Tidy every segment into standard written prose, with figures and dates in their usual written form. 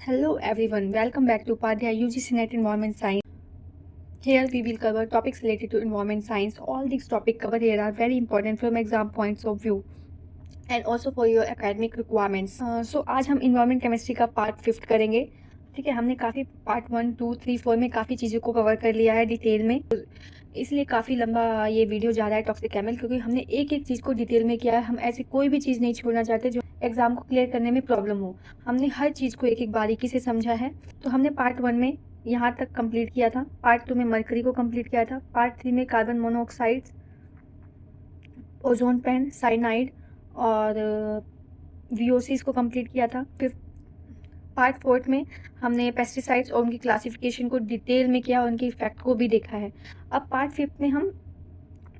Hello everyone, welcome back to Padya UGC NET Environment Science. Here we will cover topics related to environment science. All these topics covered here are very important from exam points of view and also for your academic requirements. So आज हम environment chemistry का part 5 करेंगे. ठीक है, हमने काफ़ी part 1, 2, 3, 4 में काफ़ी चीज़ों को कवर कर लिया है डिटेल में, इसलिए काफ़ी लंबा ये वीडियो जा रहा है टॉक्सिक केमिकल, क्योंकि हमने एक एक चीज़ को डिटेल में किया है. हम ऐसी कोई भी चीज़ नहीं छोड़ना चाहते जो एग्ज़ाम को क्लियर करने में प्रॉब्लम हो. हमने हर चीज़ को एक एक बारीकी से समझा है. तो हमने पार्ट 1 में यहाँ तक कंप्लीट किया था, पार्ट 2 में मरकरी को कंप्लीट किया था, पार्ट 3 में carbon monoxide, ozone pan, cyanide और वीओसीज को कंप्लीट किया था. फिर पार्ट 4 में हमने पेस्टिसाइड्स और उनकी क्लासिफिकेशन को डिटेल में किया और उनके इफेक्ट को भी देखा है. अब पार्ट 5 में हम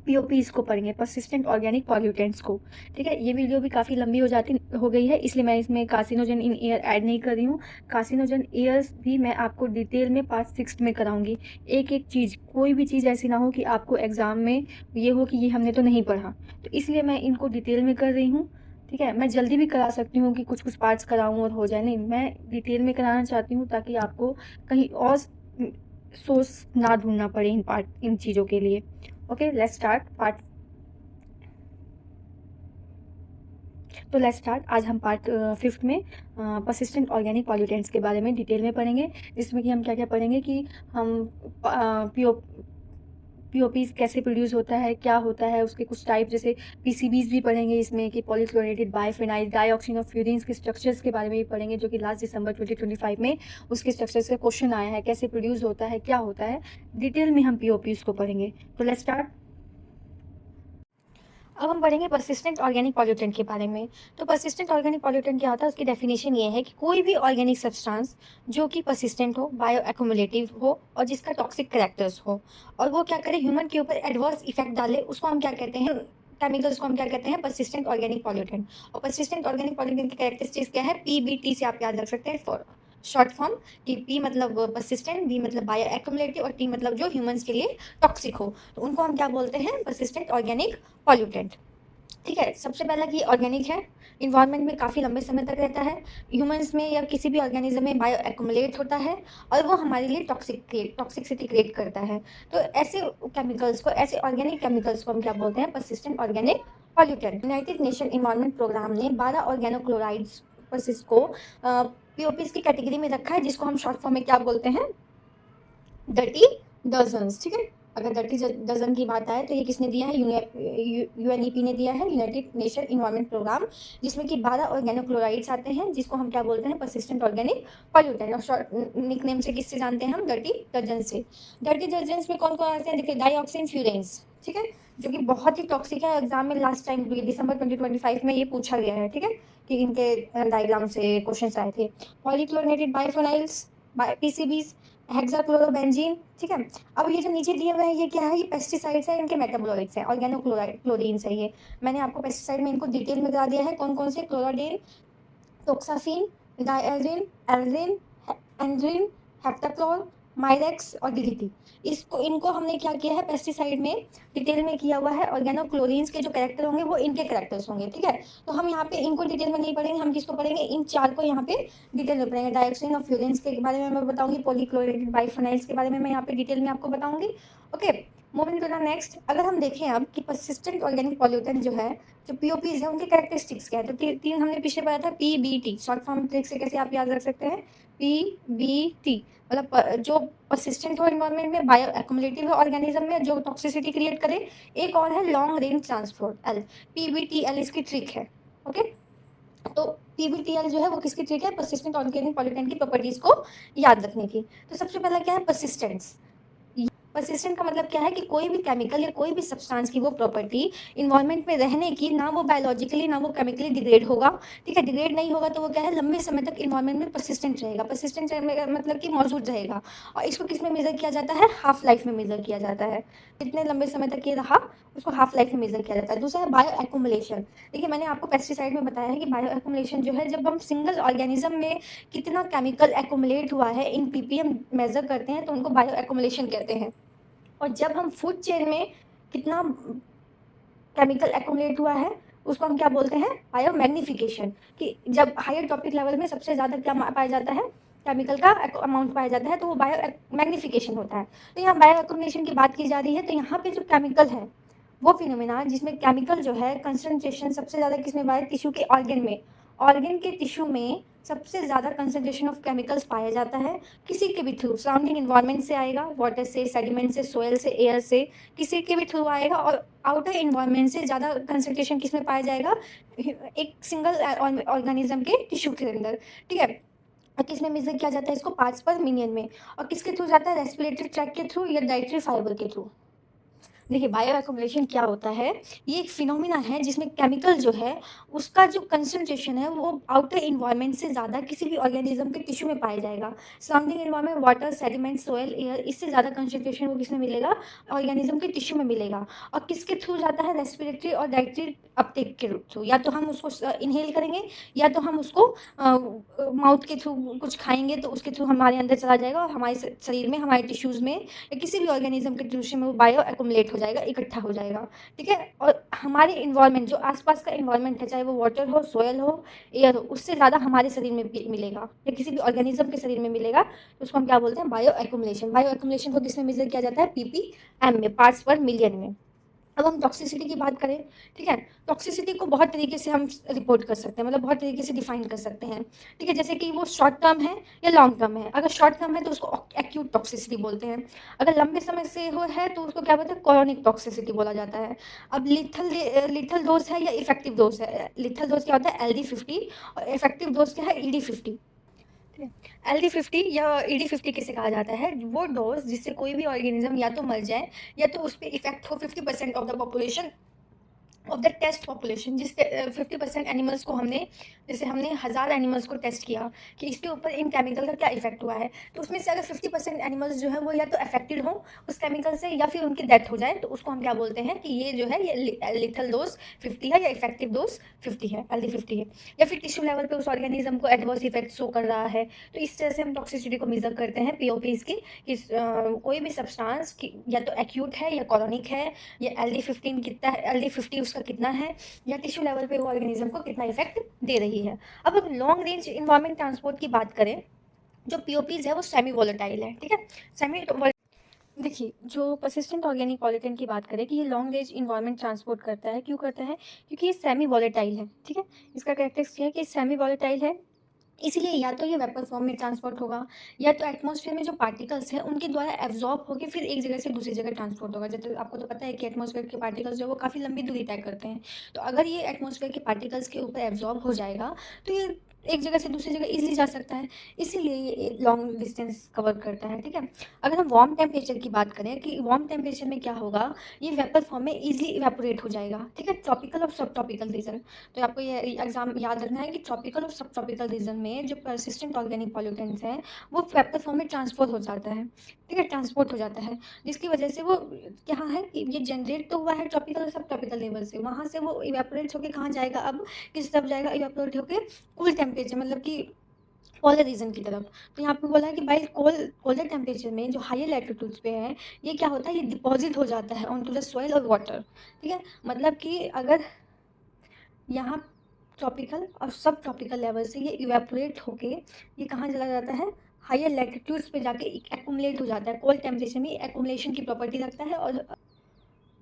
पीओपीज को पढ़ेंगे, पर्सिस्टेंट ऑर्गेनिक पॉल्यूटेंट्स को. ठीक है, ये वीडियो भी काफ़ी लंबी हो गई है, इसलिए मैं इसमें कार्सिनोजन इन एयर ऐड नहीं कर रही हूँ. कार्सिनोजन एयर्स भी मैं आपको डिटेल में पार्ट 6 में कराऊंगी. एक एक चीज़, कोई भी चीज़ ऐसी ना हो कि आपको एग्ज़ाम में ये हो कि ये हमने तो नहीं पढ़ा, तो इसलिए मैं इनको डिटेल में कर रही हूँ. ठीक है, मैं जल्दी भी करा सकती हूँ कि कुछ कुछ पार्ट्स कराऊँ और हो जाए, नहीं, मैं डिटेल में कराना चाहती हूँ ताकि आपको कहीं और सोर्स ना ढूंढना पड़े इन चीज़ों के लिए. Okay, let's start part. तो लेट्स स्टार्ट. आज हम पार्ट 5 में पर्सिस्टेंट ऑर्गेनिक पॉल्यूटेंट्स के बारे में डिटेल में पढ़ेंगे, जिसमें कि हम क्या क्या पढ़ेंगे कि हम पीओपीज कैसे प्रोड्यूस होता है, क्या होता है, उसके कुछ टाइप जैसे पीसीबीज भी पढ़ेंगे इसमें, कि पॉलीक्लोरेटेड बाइफेनाइल डाइऑक्सिन ऑफ फ्यूरिन्स के स्ट्रक्चर्स के बारे में भी पढ़ेंगे, जो कि लास्ट दिसंबर 2025 में उसके स्ट्रक्चर से क्वेश्चन आया है, कैसे प्रोड्यूस होता है, क्या होता है, डिटेल में हम पीओपीज को पढ़ेंगे. तो लेट्स स्टार्ट. अब हम पढ़ेंगे पर्सिस्टेंट ऑर्गेनिक पॉल्यूटेंट के बारे में. तो पर्सिस्टेंट ऑर्गेनिक पॉल्यूटेंट क्या होता है, उसकी डेफिनेशन ये है कि कोई भी ऑर्गेनिक सब्सटेंस जो कि पर्सिस्टेंट हो, बायो एक्युमुलेटिव हो और जिसका टॉक्सिक कैरेक्टर्स हो, और वो क्या करे, ह्यूमन के ऊपर एडवर्स इफेक्ट डाले, उसको हम क्या कहते हैं, केमिकल्स को हम क्या कहते हैं, पर्सिस्टेंट ऑर्गेनिक पॉल्यूटेंट. और पर्सिस्टेंट ऑर्गेनिक पॉल्यूटेंट की कैरेक्टरिस्टिक्स क्या है, पीबीटी से आप याद रख सकते हैं, फॉर शॉर्ट फॉर्म, कि पी मतलब पर्सिस्टेंट, बी मतलब बायो एक्युमुलेटिव और टी मतलब जो ह्यूमंस के लिए टॉक्सिक हो, तो उनको हम क्या बोलते हैं, पर्सिस्टेंट ऑर्गेनिक पॉल्यूटेंट. ठीक है, सबसे पहला कि ऑर्गेनिक है, इन्वायरमेंट में काफ़ी लंबे समय तक रहता है, ह्यूमंस में या किसी भी ऑर्गेनिज्म में बायो एक्युमुलेट होता है और वो हमारे लिए टॉक्सिसिटी क्रिएट करता है. तो ऐसे केमिकल्स को, ऐसे ऑर्गेनिक केमिकल्स को हम क्या बोलते हैं, persistent organic pollutant. United Nation Environment Programme ने 12 ऑर्गेनोक्लोराइड्स पर्सिस्ट को पीओपीज की कैटेगरी में रखा है, जिसको हम शॉर्ट फॉर्म में क्या बोलते हैं, डर्टी डजन्स. ठीक है, अगर डर्टी डजन की बात आए तो ये किसने दिया है, यूएनईपी ने दिया है, यूनाइटेड नेशन इन्वायरमेंट प्रोग्राम, जिसमें कि 12 ऑर्गेनोक्लोराइड्स आते हैं, जिसको हम क्या बोलते हैं, पर्सिस्टेंट ऑर्गेनिक पॉल्यूटेंट. और शॉर्ट निकनेम से किससे जानते हैं हम, डर्टी डजन से. डर्टी डिटर्जेंट्स में कौन कौन आते हैं, देखिए, डाइऑक्सिन फ्यूरेंस, ठीक है, जो कि बहुत ही टॉक्सिक है. एग्जाम में लास्ट टाइम दिसंबर 2025 में ये पूछा गया है. ठीक है, कि इनके डायग्राम से क्वेश्चन आए थे. पॉलीक्लोरिनेटेड बाइफेनाइल्स, पीसीबीज, हेक्साक्लोरोबेंजीन. ठीक है, अब ये जो नीचे दिए हुए हैं ये क्या है, ये पेस्टिसाइड्स है, इनके मेटाबोलाइट्स हैं, ऑर्गेनोक्लोरीन से. ये मैंने आपको पेस्टिसाइड में इनको डिटेल में करा दिया है, कौन कौन से, क्लोराडेन, टोक्साफिन, डायल्ड्रिन, एल्ड्रिन, एंड्रिन, हेप्टाक्लोर, माइरेक्स और डीडीटी. इनको हमने क्या किया है, पेस्टिसाइड में डिटेल में किया हुआ है. ऑर्गेनोक्लोरीन्स के जो कैरेक्टर होंगे वो इनके कैरेक्टर्स होंगे. ठीक है, तो हम यहाँ पे इनको डिटेल में नहीं पढ़ेंगे, हम किसको पढ़ेंगे, इन चार को यहाँ पे डिटेल में पढ़ेंगे. डाइऑक्सिन और फ्यूरेंस के बारे में मैं बताऊंगी, पॉलीक्लोरेटेड बाइफेनाइल्स के बारे में मैं यहाँ पे डिटेल में आपको बताऊंगी. Okay, moving to the next. अगर हम देखें अब कि पर्सिस्टेंट ऑर्गेनिक पॉल्यूटेंट जो है, जो पीओपीज है, उनके कैरेक्टरिस्टिक्स क्या है, तो तीन हमने पीछे पढ़ा था, पीबीटी, शॉर्ट फॉर्म ट्रिक से कैसे आप याद रख सकते हैं, पीबीटी मतलब जो पर्सिस्टेंट हो एनवायरनमेंट में, बायो एक्युमुलेटिव है ऑर्गेनिज्म में, जो टॉक्सिसिटी क्रिएट करे. एक और है लॉन्ग रेंज ट्रांसपोर्ट, एल, पीबीटीएल इसकी ट्रिक है. ओके, तो पीबीटीएल जो है वो किसकी ट्रिक है, पर्सिस्टेंट ऑर्गेनिक पॉल्यूटेंट की प्रॉपर्टीज को याद रखने की. तो सबसे पहला क्या है, पर्सिस्टेंस. पर्सिस्टेंट का मतलब क्या है कि कोई भी केमिकल या कोई भी सब्सटेंस की वो प्रॉपर्टी इन्वायरमेंट में रहने की, ना वो बायोलॉजिकली ना वो केमिकली डिग्रेड होगा. ठीक है, डिग्रेड नहीं होगा तो वो क्या है, लंबे समय तक इन्वायरमेंट में पर्सिस्टेंट रहेगा. पर्सिस्टेंट मतलब कि मौजूद रहेगा. और इसको किस में मेजर किया जाता है, हाफ लाइफ में मेजर किया जाता है. कितने लंबे समय तक ये रहा, उसको हाफ लाइफ में मेजर किया जाता है. दूसरा है बायो एक्युमुलेशन. देखिए, मैंने आपको पेस्टिसाइड में बताया है कि बायो एक्युमुलेशन जो है, जब हम सिंगल ऑर्गेनिज्म में कितना केमिकल एक्युमुलेट हुआ है इन पीपीएम मेजर करते हैं, तो उनको बायो एक्युमुलेशन कहते हैं. और जब हम फूड चेन में कितना केमिकल एक्युमुलेट हुआ है, उसको हम क्या बोलते हैं, बायो मैग्निफिकेशन. कि जब हायर टॉपिक लेवल में सबसे ज़्यादा क्या पाया जाता है, केमिकल का अमाउंट पाया जाता है, तो वो बायो मैग्नीफिकेशन होता है। तो यहाँ बायो एक्यूमुलेशन की बात की जा रही है, तो यहाँ पे जो केमिकल है वो फिनोमेना जिसमें केमिकल जो है कंसंट्रेशन सबसे ज़्यादा किसमें पाया, टिश्यू के ऑर्गन में। ऑर्गन के टिश्यू में सबसे ज़्यादा कंसंट्रेशन ऑफ केमिकल्स पाया जाता है, किसी के भी थ्रू, सराउंडिंग इन्वायरमेंट से आएगा, वाटर से, सेडिमेंट से, सोयल से, एयर से, किसी के भी थ्रू आएगा। और आउटर इन्वायरमेंट से ज़्यादा कंसंट्रेशन किसमें पाया जाएगा, एक सिंगल ऑर्गेनिज्म के टिश्यू के अंदर, ठीक है। और किसमें मेजर किया जाता है इसको, पार्ट्स पर मिलियन में। और किसके थ्रू जाता है, रेस्पिरेटरी ट्रैक के थ्रू या डाइटरी फाइबर के थ्रू। देखिए बायो एक्यूमुलेशन क्या होता है, ये एक फिनोमिना है जिसमें केमिकल जो है उसका जो कंसंट्रेशन है वो आउटर इन्वायरमेंट से ज़्यादा किसी भी ऑर्गेनिज्म के टिश्यू में पाया जाएगा। Surrounding environment, water, sediment, soil, air, इससे ज़्यादा कंसंट्रेशन वो किसमें मिलेगा, ऑर्गेनिज्म के टिश्यू में मिलेगा। और किसके थ्रू जाता है, रेस्पिरेटरी और डाइटरी अपटेक के थ्रू। या तो हम उसको इनहेल करेंगे, या तो हम उसको माउथ के थ्रू कुछ खाएंगे तो उसके थ्रू हमारे अंदर चला जाएगा और हमारे शरीर में, हमारे टिश्यूज़ में या किसी भी ऑर्गेनिज्म के टिश्यू में वो बायो एक्यूमुलेट हो जाएगा, इकट्ठा हो जाएगा, ठीक है। और हमारे इन्वायरमेंट, जो आसपास का इन्वायरमेंट है, चाहे वो वाटर हो, सोयल हो, एयर हो, उससे ज़्यादा हमारे शरीर में मिलेगा या किसी भी ऑर्गेनिज्म के शरीर में मिलेगा, तो उसको हम क्या बोलते हैं, बायो एक्यूमुलेशन। बायो एक्यूमुलेशन को किसमें मेजर किया जाता है, ppm में, पार्ट्स पर मिलियन में। अब हम टॉक्सिसिटी की बात करें, ठीक है। टॉक्सिसिटी को बहुत तरीके से हम रिपोर्ट कर सकते हैं, मतलब बहुत तरीके से डिफाइन कर सकते हैं, ठीक है। जैसे कि वो शॉर्ट टर्म है या लॉन्ग टर्म है। अगर शॉर्ट टर्म है तो उसको एक्यूट टॉक्सिसिटी बोलते हैं। अगर लंबे समय से हो है तो उसको क्या बोलते हैं, क्रॉनिक टॉक्सिसिटी बोला जाता है। अब लिथल डोज है या इफेक्टिव डोज है। लिथल डोज क्या होता है, LD50, और इफेक्टिव डोज क्या है, ED50। LD50 या ED50 किसे कहा जाता है, वो डोज जिससे कोई भी ऑर्गेनिज्म या तो मर जाए या तो उस पर इफेक्ट हो 50% of the population of the test population. जिस 50% एनिमल्स को हमने, जैसे हमने 1000 एनिमल्स को टेस्ट किया कि इसके ऊपर इन केमिकल का क्या इफेक्ट हुआ है, तो उसमें से अगर 50% एनिमल्स जो है वो या तो अफेक्टेड हो उस केमिकल से या फिर उनकी डेथ हो जाए, तो उसको हम क्या बोलते हैं कि ये जो है ये लिथल डोज 50 है या इफेक्टिव डोज 50 है, LD50 है। या फिर टिश्यू लेवल पे उस ऑर्गेनिज्म को एडवर्स इफेक्ट शो कर रहा है, तो इस तरह से हम टॉक्सिसिटी को मेजर करते हैं POPs की, कि कोई भी सब्सटेंस या तो एक्यूट है या कॉलोनिक है, या LD15 कितना है, LD50 उसका कितना है, या टिश्यू लेवल पे वो ऑर्गेनिज्म को कितना इफेक्ट दे रही है। अब हम लॉन्ग रेंज इन्वायरमेंट ट्रांसपोर्ट की बात करें, जो POPs है वो सेमी वोलेटाइल है, ठीक है। सेमी, देखिए जो परसिस्टेंट ऑर्गेनिक पॉल्यूटेंट की बात करें कि ये लॉन्ग रेंज इन्वायरमेंट ट्रांसपोर्ट करता है, क्यों करता है, क्योंकि ये सेमी वॉलेटाइल है, ठीक है। इसका कैरेक्टरिस्टिक है कि सेमी वॉलेटाइल है, इसीलिए या तो ये वेपर फॉर्म में ट्रांसपोर्ट होगा, या तो एटमॉस्फेयर में जो पार्टिकल्स हैं उनके द्वारा एब्जॉर्ब होकर फिर एक जगह से दूसरी जगह ट्रांसपोर्ट होगा। जैसे आपको तो पता है कि एटमॉस्फेयर के पार्टिकल्स जो है वो काफ़ी लंबी दूरी तय करते हैं, तो अगर ये एटमॉस्फेयर के पार्टिकल्स के ऊपर एब्जॉर्ब हो जाएगा तो ये एक जगह से दूसरी जगह इजीली जा सकता है, इसीलिए ये लॉन्ग डिस्टेंस कवर करता है, ठीक है। अगर हम वार्म टेम्परेचर की बात करें कि वार्म टेम्परेचर में क्या होगा, ये वेपर फॉर्म में इजीली इवेपोरेट हो जाएगा, ठीक है। ट्रॉपिकल और सब ट्रॉपिकल रीजन, तो आपको ये एग्जाम याद रखना है कि ट्रॉपिकल और सब ट्रॉपिकल रीजन में जो परसिस्टेंट ऑर्गेनिक पॉल्यूटेंट्स हैं वो वेपर फॉर्म में ट्रांसफर हो जाता है, ठीक है, ट्रांसपोर्ट हो जाता है, जिसकी वजह से वो क्या है कि ये जनरेट तो हुआ है ट्रॉपिकल और सब ट्रॉपिकल लेवल से, वहाँ से वो इवेपोरेट होकर कहाँ जाएगा, अब किस तरफ जाएगा, इवेपोरेट होकर कूल टेम्परेचर, मतलब कि पोलर रीजन की तरफ। तो यहाँ पे बोला है कि भाई कोल्डर टेम्परेचर में जो हायर लैटिट्यूड्स पे है ये क्या होता है, ये डिपॉजिट हो जाता है ऑन टू द सॉइल और वाटर, ठीक है। मतलब कि अगर यहाँ ट्रॉपिकल और सब ट्रॉपिकल लेवल से ये इवेपोरेट होके ये कहाँ चला जाता है, हायर लैटिट्यूड्स पे जाके एक्यूमुलेट हो जाता है। कोल्ड टेम्परेचर में एक्यूमुलेशन की प्रॉपर्टी रखता है, और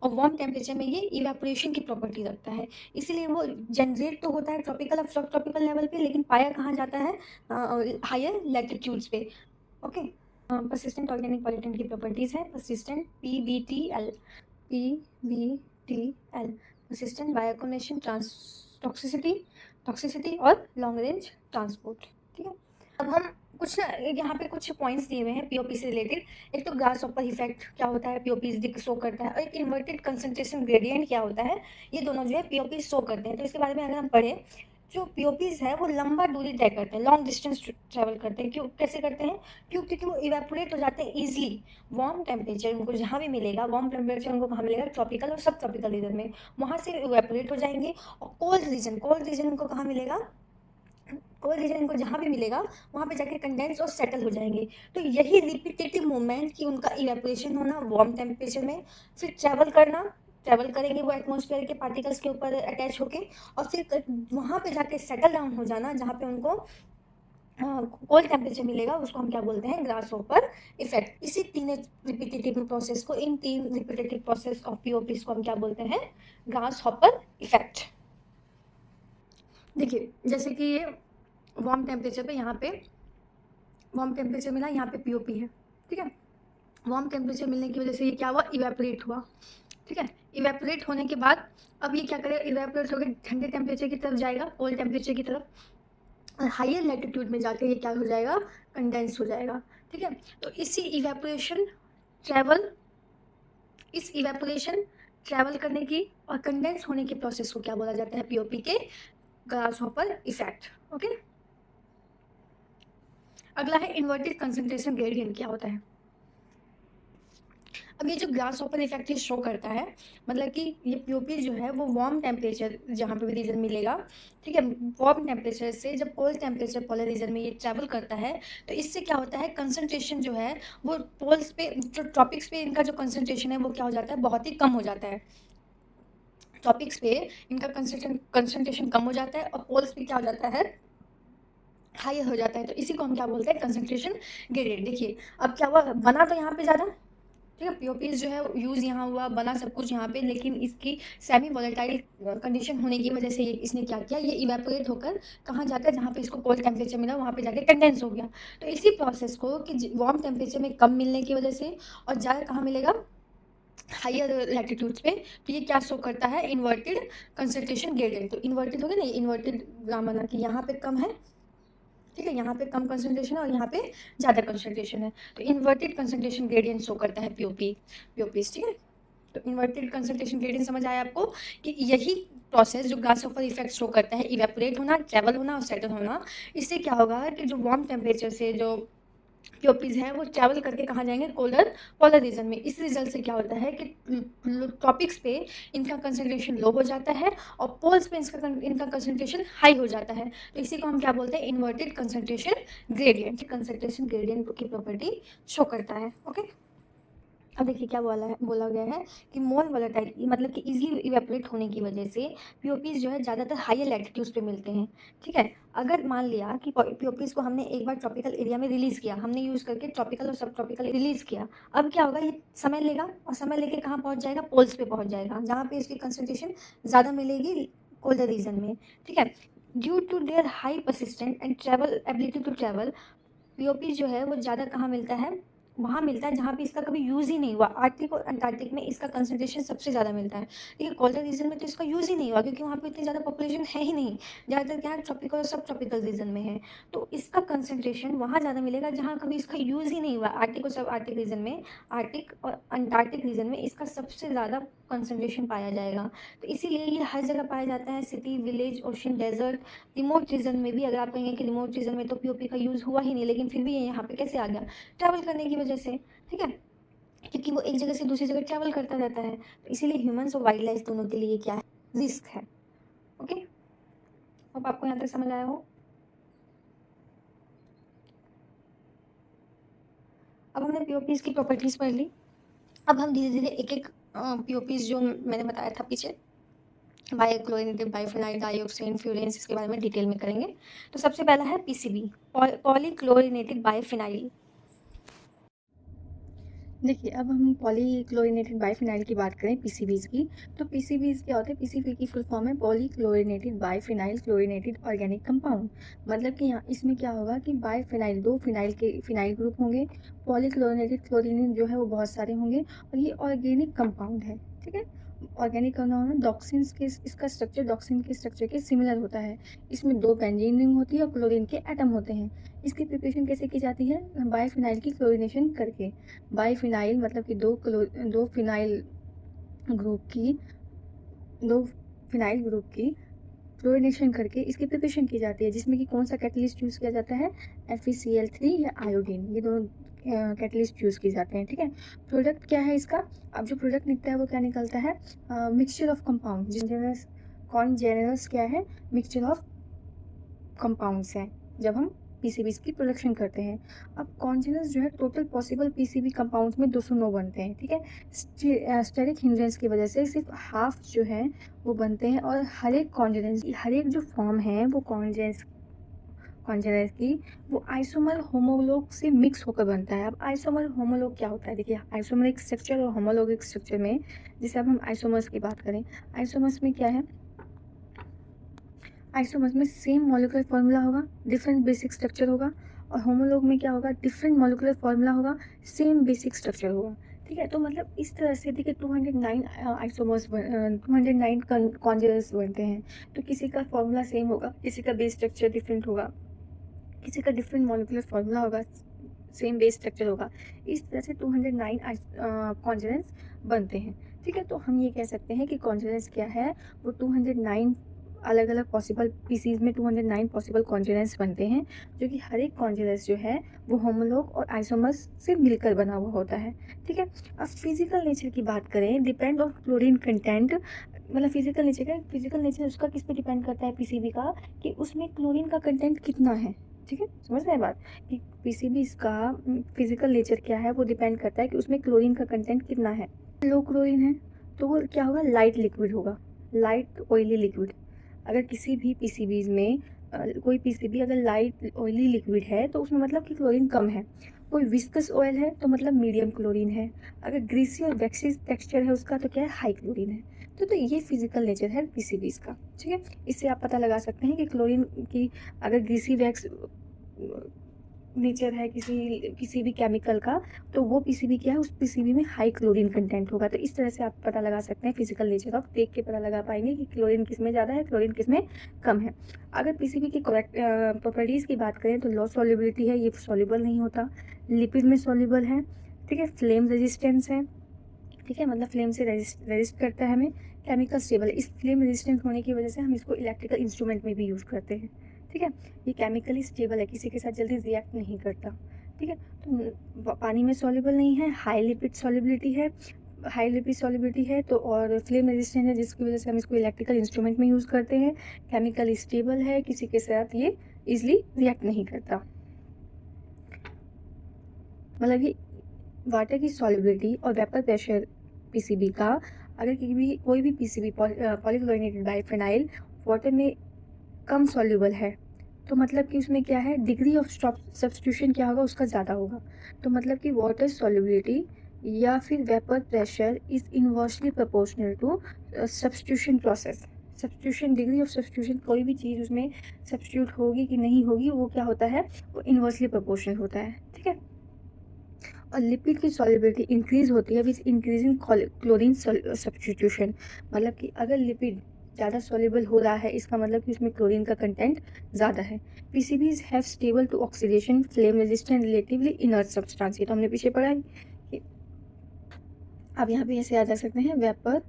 वार्म टेम्परेचर में ये इवेपोरेशन की प्रॉपर्टी रखता है, इसीलिए वो जनरेट तो होता है ट्रॉपिकल और सब ट्रॉपिकल लेवल पे, लेकिन पाया कहाँ जाता है, हायर लैटिट्यूड्स पे, ओके। परसिस्टेंट ऑर्गेनिक पॉल्यूटेंट की प्रॉपर्टीज़ है persistent PBTL, PBTL, persistent bioaccumulation, toxicity toxicity और लॉन्ग रेंज ट्रांसपोर्ट, ठीक है। अब हम कुछ ना यहाँ पे कुछ पॉइंट्स दिए हुए हैं POP से रिलेटेड। एक तो ग्रास ऑपर इफेक्ट क्या होता है, POP शो करता है, और एक इन्वर्टेड कंसंट्रेशन ग्रेडियंट क्या होता है, ये दोनों जो है POP शो करते हैं। तो इसके बारे में अगर हम पढ़ें, जो POPs है वो लंबा दूरी तय करते हैं, लॉन्ग डिस्टेंस ट्रेवल करते हैं। क्यों, कैसे करते हैं, क्योंकि वो इवेपोरेट हो जाते हैं ईजिली। वार्म टेम्परेचर उनको जहाँ भी मिलेगा, वार्म टेम्परेचर उनको कहाँ मिलेगा, ट्रॉपिकल और सब ट्रॉपिकल रीजन में, वहाँ से इवेपोरेट हो जाएंगे। और कोल्ड रीजन उनको कहाँ मिलेगा, कोल्ड रीजन इनको जहाँ भी मिलेगा वहाँ पे जाके कंडेंस और सेटल हो जाएंगे। तो यही रिपीटेटिव मूवमेंट कि उनका इवेपोरेशन होना वार्म टेम्परेचर में, फिर ट्रैवल करेंगे वो एटमॉस्फेयर के पार्टिकल्स के ऊपर अटैच होके, और फिर वहाँ पे जाके सेटल डाउन हो जाना, जहाँ पे उनको कोल्ड टेम्परेचर मिलेगा उसको हम क्या बोलते हैं, ग्रास हॉपर इफेक्ट। इसी तीन रिपीटेटिव प्रोसेस को, इन तीन रिपीटेटिव प्रोसेस ऑफ पीओपीज को हम क्या बोलते हैं, ग्रास हॉपर इफेक्ट। देखिए जैसे कि ये वार्म टेम्परेचर पे, यहाँ पे वार्म टेम्परेचर मिला, यहाँ पे पीओपी है, ठीक है। वार्म टेम्परेचर मिलने की वजह से ये क्या हुआ, इवेपोरेट हुआ, ठीक है। इवेपोरेट होने के बाद अब ये क्या करेगा, इवेपोरेट होकर ठंडे टेम्परेचर की तरफ जाएगा, कोल्ड टेम्परेचर की तरफ, और हायर लैटिट्यूड में जाकर ये क्या हो जाएगा, कंडेंस हो जाएगा, ठीक है। तो इसी इवेपोरेशन ट्रैवल, इस इवेपोरेशन ट्रैवल करने की और कंडेंस होने के प्रोसेस को क्या बोला जाता है, पीओपी के ग्रास हॉपर इफेक्ट, ओके। अगला है इन्वर्टेड कंसंट्रेशन ग्रेडियंट, क्या होता है। अब ये जो ग्रास हॉपर इफेक्ट ये शो करता है, मतलब कि ये पीओपी जो है वो वार्म टेम्परेचर जहाँ पे भी रीजन मिलेगा, ठीक है, वार्म टेम्परेचर से जब कोल्ड टेम्परेचर वाले रीजन में ये ट्रैवल करता है, तो इससे क्या होता है, कंसंट्रेशन जो है वो पोल्स पे, जो ट्रॉपिक्स पे इनका जो कंसंट्रेशन है वो क्या हो जाता है, बहुत ही कम हो जाता है। टॉपिक्स पे इनका कंसंट्रेशन कम हो जाता है और पोल्स पे क्या हो जाता है, हायर हो जाता है। तो इसी को हम क्या बोलते हैं, कंसंट्रेशन ग्रेडियंट। देखिए अब क्या हुआ, बना तो यहाँ पे ज़्यादा, ठीक है, पीओपीज जो है यूज़ यहाँ हुआ, बना सब कुछ यहाँ पे, लेकिन इसकी सेमी वॉलेटाइल कंडीशन होने की वजह से ये इसने क्या किया, ये इवेपोरेट होकर कहाँ जाकर, जहाँ पे इसको कोल्ड टेम्परेचर मिला वहाँ पे जाकर कंडेंस हो गया। तो इसी प्रोसेस को कि वार्म टेम्परेचर में कम मिलने की वजह से और ज़्यादा कहाँ मिलेगा, हायर लैटिट्यूड्स पे, तो ये क्या शो करता है, इन्वर्टेड कंसंट्रेशन ग्रेडियंट। तो इन्वर्टेड हो गया ना, इन्वर्टेड ग्रामर कि यहाँ पे कम है, ठीक है, यहाँ पे कम कंसंट्रेशन है और यहाँ पे ज़्यादा कंसंट्रेशन है, तो इन्वर्टेड कंसंट्रेशन ग्रेडियंट शो करता है पीओपीज, ठीक है। तो इन्वर्टेड कंसंट्रेशन ग्रेडियंट समझ आया आपको, कि यही प्रोसेस जो ग्रास हॉपर इफेक्ट शो करता है, इवेपोरेट होना, ट्रैवल होना और सेटल होना, इससे क्या होगा कि जो वार्म टेम्परेचर से जो पीओपीज हैं वो ट्रैवल करके कहाँ जाएंगे, कोलर पोलर रीजन में। इस रिजल्ट से क्या होता है कि टॉपिक्स पे इनका कंसंट्रेशन लो हो जाता है और पोल्स पे इनका कंसंट्रेशन हाई हो जाता है। तो इसी को हम क्या बोलते हैं, inverted concentration gradient. Concentration gradient की प्रॉपर्टी शो करता है, ओके। अब देखिए क्या बोला गया है कि मोर वोलेटाइल, मतलब कि इजीली इवेपोरेट होने की वजह से पीओपीज जो है ज़्यादातर हायर लैटिट्यूड्स पे मिलते हैं, ठीक है। अगर मान लिया कि पीओपीज को हमने एक बार ट्रॉपिकल एरिया में रिलीज़ किया, हमने यूज़ करके ट्रॉपिकल और सब ट्रॉपिकल रिलीज़ किया, अब क्या होगा, ये समय लेगा और समय लेके कहाँ पहुँच जाएगा, पोल्स पे पहुँच जाएगा, जहाँ पे इसकी कंसनट्रेशन ज़्यादा मिलेगी कोल्डर रीजन में, ठीक है। Due to their high persistent and travel ability to travel, POP जो है वो ज़्यादा कहाँ मिलता है, वहाँ मिलता है जहाँ पे इसका कभी यूज़ ही नहीं हुआ। आर्कटिक और अंटार्कटिक में इसका कंसंट्रेशन सबसे ज़्यादा मिलता है, लेकिन कोल्डर रीजन में तो इसका यूज़ ही नहीं हुआ, क्योंकि वहाँ पे इतनी ज़्यादा पॉपुलेशन है ही नहीं। ज़्यादातर क्या है, ट्रॉपिकल और सब ट्रॉपिकल रीजन में है, तो इसका कंसंट्रेशन वहाँ ज़्यादा मिलेगा जहाँ कभी इसका यूज़ ही नहीं हुआ। आर्कटिक और सब आर्कटिक रीजन में, आर्कटिक और अंटार्कटिक रीजन में इसका सबसे ज़्यादा कंसंट्रेशन पाया जाएगा। तो इसीलिए ये हर जगह पाया जाता है, city, village, ocean, desert, remote region में भी। अगर आप कहेंगे कि रिमोट रीजन में तो पीओपी का यूज़ हुआ ही नहीं, लेकिन फिर भी ये यहाँ पे कैसे आ गया, ट्रैवल करने की वजह से, ठीक है, क्योंकि वो एक जगह से दूसरी जगह ट्रैवल करता रहता है। तो इसीलिए ह्यूमंस और वाइल्ड लाइफ दोनों के लिए क्या है, रिस्क है, ओके। अब आपको यहाँ तक समझ आया हो। अब हमने पीओपीज की प्रॉपर्टीज पढ़ ली। अब हम धीरे धीरे एक एक पीओपीज जो मैंने बताया था पीछे, बायोक्लोरिनेटेड बाइफिनाइल, डाइऑक्सिन, फ्यूरेंस, इसके बारे में डिटेल में करेंगे। तो सबसे पहला है पीसीबी, पॉलीक्लोरिनेटेड बाइफिनाइल। देखिए अब हम पॉलीक्लोरिनेटेड बाइफिनाइल की बात करें, पीसीबीज की, तो पीसीबीज क्या होते हैं, पीसीबी की फुल फॉर्म है पॉलीक्लोरिनेटेड बाइफिनाइल क्लोरिनेटेड ऑर्गेनिक कंपाउंड। मतलब कि यहाँ इसमें क्या होगा कि बाइफिनाइल, दो फिनाइल के फिनाइल ग्रुप होंगे, पॉलीक्लोरिनेटेड क्लोरीन जो है वो बहुत सारे होंगे, और ये ऑर्गेनिक कंपाउंड है, ठीक है। ऑर्गेनिक कंपाउंड है, डॉक्सिन्स के, इसका स्ट्रक्चर डॉक्सिन के स्ट्रक्चर के सिमिलर होता है। इसमें दो बेंजीन रिंग होती है और क्लोरीन के एटम होते हैं। इसकी प्रिपरेशन कैसे की जाती है, बाइफिनाइल की क्लोरिनेशन करके। बाइफिनाइल मतलब कि दो फिनाइल ग्रुप की क्लोरिनेशन करके इसकी प्रिपरेशन की जाती है, जिसमें कि कौन सा कैटलिस्ट यूज़ किया जाता है, FeCl3 या आयोडीन, ये दोनों कैटलिस्ट यूज़ किए जाते हैं, ठीक है। प्रोडक्ट क्या है इसका, अब जो प्रोडक्ट निकलता है वो क्या निकलता है, मिक्सचर ऑफ कंपाउंड। कौन जेनरस क्या है, मिक्सचर ऑफ कंपाउंड्स हैं जब हम पीसीबीज की प्रोडक्शन करते हैं। अब कॉन्जिनस जो है, टोटल पॉसिबल पीसीबी कंपाउंड्स में 209 बनते हैं, ठीक है। स्टेरिक हिंड्रेंस की वजह से सिर्फ हाफ जो है वो बनते हैं, और हर एक कॉन्जिनेंस, हर एक जो फॉर्म है वो कॉन्जेनेस की वो आइसोमर होमोलॉग से मिक्स होकर बनता है। अब आइसोमर होमोलॉग क्या होता है? देखिए, आइसोमरिक स्ट्रक्चर और होमोलॉगिक स्ट्रक्चर में, जैसे अब हम आइसोमर्स की बात करें, आइसोमर्स में क्या है, आइसोमर्स में सेम मॉलिक्यूलर फॉर्मूला होगा, डिफरेंट बेसिक स्ट्रक्चर होगा, और होमोलॉग में क्या होगा, डिफरेंट मॉलिक्यूलर फॉर्मूला होगा, सेम बेसिक स्ट्रक्चर होगा। ठीक है, तो मतलब इस तरह से देखिए 209 आइसोमर्स 209 कॉन्जेनेस बनते हैं। तो किसी का फॉर्मूला सेम होगा, किसी का बेस स्ट्रक्चर डिफरेंट होगा, किसी का डिफरेंट मॉलिक्यूलर फॉर्मूला होगा, सेम बेस स्ट्रक्चर होगा। इस तरह से 209 कॉन्जेनेस बनते हैं। ठीक है, तो हम ये कह सकते हैं कि कॉन्जेनेस क्या है, वो 209 अलग अलग पॉसिबल पीसीज में 209 पॉसिबल कॉन्जेनेस बनते हैं, जो कि हर एक कॉन्जेनेस जो है वो होमोलॉग और आइसोमर्स से मिलकर बना हुआ होता है। ठीक है, अब फिजिकल नेचर की बात करें, डिपेंड ऑन क्लोरीन कंटेंट, मतलब फिजिकल नेचर उसका किस पे डिपेंड करता है पीसीबी का, कि उसमें क्लोरीन का कंटेंट कितना है। ठीक है, समझ रहे हैं बात, कि पीसीबी इसका फिजिकल नेचर क्या है, वो डिपेंड करता है कि उसमें क्लोरीन का कंटेंट कितना है। लो क्लोरीन है तो वो क्या होगा, लाइट लिक्विड होगा, लाइट ऑयली लिक्विड। अगर किसी भी पीसीबीज में कोई पीसीबी अगर लाइट ऑयली लिक्विड है तो उसमें मतलब कि क्लोरीन कम है। कोई विस्कस ऑयल है तो मतलब मीडियम क्लोरीन है। अगर ग्रीसी और वैक्सी टेक्सचर है उसका तो क्या है, हाई क्लोरीन है। तो ये फिजिकल नेचर है पीसीबीज का। ठीक है, इससे आप पता लगा सकते हैं कि क्लोरीन की अगर ग्रीसी वैक्स नेचर है किसी भी केमिकल का, तो वो पीसीबी क्या है, उस पीसीबी में हाई क्लोरीन कंटेंट होगा। तो इस तरह से आप पता लगा सकते हैं फिजिकल नेचर ऑफ, देख के पता लगा पाएंगे कि क्लोरीन किस में ज़्यादा है, क्लोरीन किस में कम है। अगर पीसीबी की करेक्ट प्रॉपर्टीज़ की बात करें तो लो सॉल्युबिलिटी है, ये सॉल्युबल नहीं होता, लिपिड में सॉल्युबल है। ठीक है, फ्लेम रेजिस्टेंस है, ठीक है, मतलब फ्लेम से रेजिस्ट करता है हमें। केमिकल स्टेबल है, इस फ्लेम रेजिस्टेंट होने की वजह से हम इसको इलेक्ट्रिकल इंस्ट्रूमेंट में भी यूज़ करते हैं। ठीक है, ये केमिकली स्टेबल है, किसी के साथ जल्दी रिएक्ट नहीं करता। ठीक है, तो पानी में सॉल्युबल नहीं है, हाई लिपिड सॉल्युबिलिटी है, हाई लिपिड सॉल्युबिलिटी है तो, और फ्लेम रेजिस्टेंट है जिसकी वजह से हम इसको इलेक्ट्रिकल इंस्ट्रूमेंट में यूज़ करते हैं। केमिकल स्टेबल है, किसी के साथ ये इजली रिएक्ट नहीं करता। मतलब ये वाटर की सॉल्युबिलिटी और वेपर प्रेशर पीसीबी का, अगर कोई भी पीसीबी पॉलीक्लोरिनेटेड बाइफेनाइल वाटर में कम सॉल्युबल है तो मतलब कि उसमें क्या है, डिग्री ऑफ सब्स्टिट्यूशन क्या होगा, उसका ज़्यादा होगा। तो मतलब कि वाटर सॉल्युबिलिटी या फिर vapour pressure is inversely proportional to substitution process. Substitution, degree of substitution, कोई भी चीज़ उसमें सब्स्टिट्यूट होगी कि नहीं होगी, वो क्या होता है, वो इनवर्सली प्रोपोर्शनल होता है। ठीक है, और लिपिड की सॉल्युबिलिटी इंक्रीज होती है विद इंक्रीजिंग क्लोरीन सब्स्टिट्यूशन। मतलब कि अगर लिपिड ज़्यादा सॉल्युबल हो रहा है, इसका मतलब कि उसमें क्लोरीन का कंटेंट ज़्यादा है। PCBs have stable to oxidation, flame resistant, relatively inert substance, ये तो हमने पीछे पढ़ा है। अब यहाँ पे ऐसे याद रख सकते हैं, vapour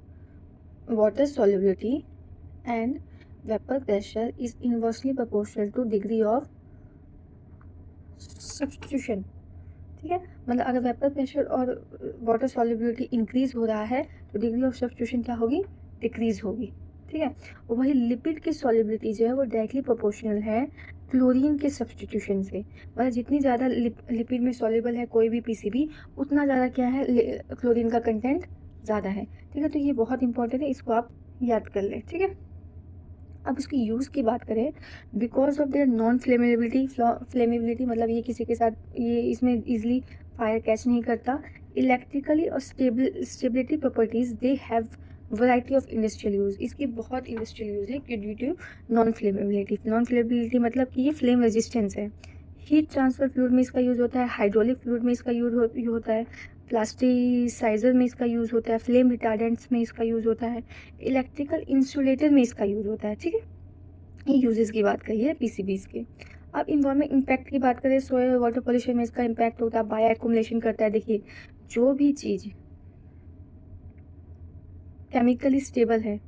water solubility and vapour pressure is inversely proportional two degree of substitution. ठीक है, मतलब अगर वेपर प्रेशर और वाटर सॉल्युबिलिटी इंक्रीज हो रहा है तो डिग्री ऑफ सब्स्टिट्यूशन क्या होगी, डिक्रीज होगी। ठीक है, और वही लिपिड की सॉल्युबिलिटी जो है वो डायरेक्टली प्रोपोर्शनल है क्लोरीन के सब्स्टिट्यूशन से। मतलब जितनी ज़्यादा लिपिड में सॉल्युबल है कोई भी पीसीबी, उतना ज़्यादा क्या है, क्लोरीन का कंटेंट ज़्यादा है। ठीक है, तो ये बहुत इंपॉर्टेंट है, इसको आप याद कर लें। ठीक है, अब इसकी यूज़ की बात करें, because of their non flammability, मतलब ये किसी के साथ, ये इसमें इजीली फायर कैच नहीं करता। इलेक्ट्रिकली और stability properties, they have variety of industrial use, इसकी बहुत इंडस्ट्रियल यूज़ है due to non flammability. Non flammability मतलब कि ये फ्लेम रेजिस्टेंस है। हीट ट्रांसफर फ्लूइड में इसका यूज़ होता है, हाइड्रोलिक फ्लूइड में इसका यूज़ होता है, प्लास्टिसाइजर में इसका यूज़ होता है, फ्लेम रिटार्डेंट्स में इसका यूज़ होता है, इलेक्ट्रिकल इंसुलेटर में इसका यूज़ होता है। ठीक है, ये यूजेस की बात करी है पीसीबीज के। अब इन्वायरमेंट इम्पैक्ट की बात करें, सोयल वाटर पॉल्यूशन में इसका इम्पैक्ट होता है, बायो एक्युमुलेशन करता है। देखिए, जो भी चीज़ केमिकली स्टेबल है,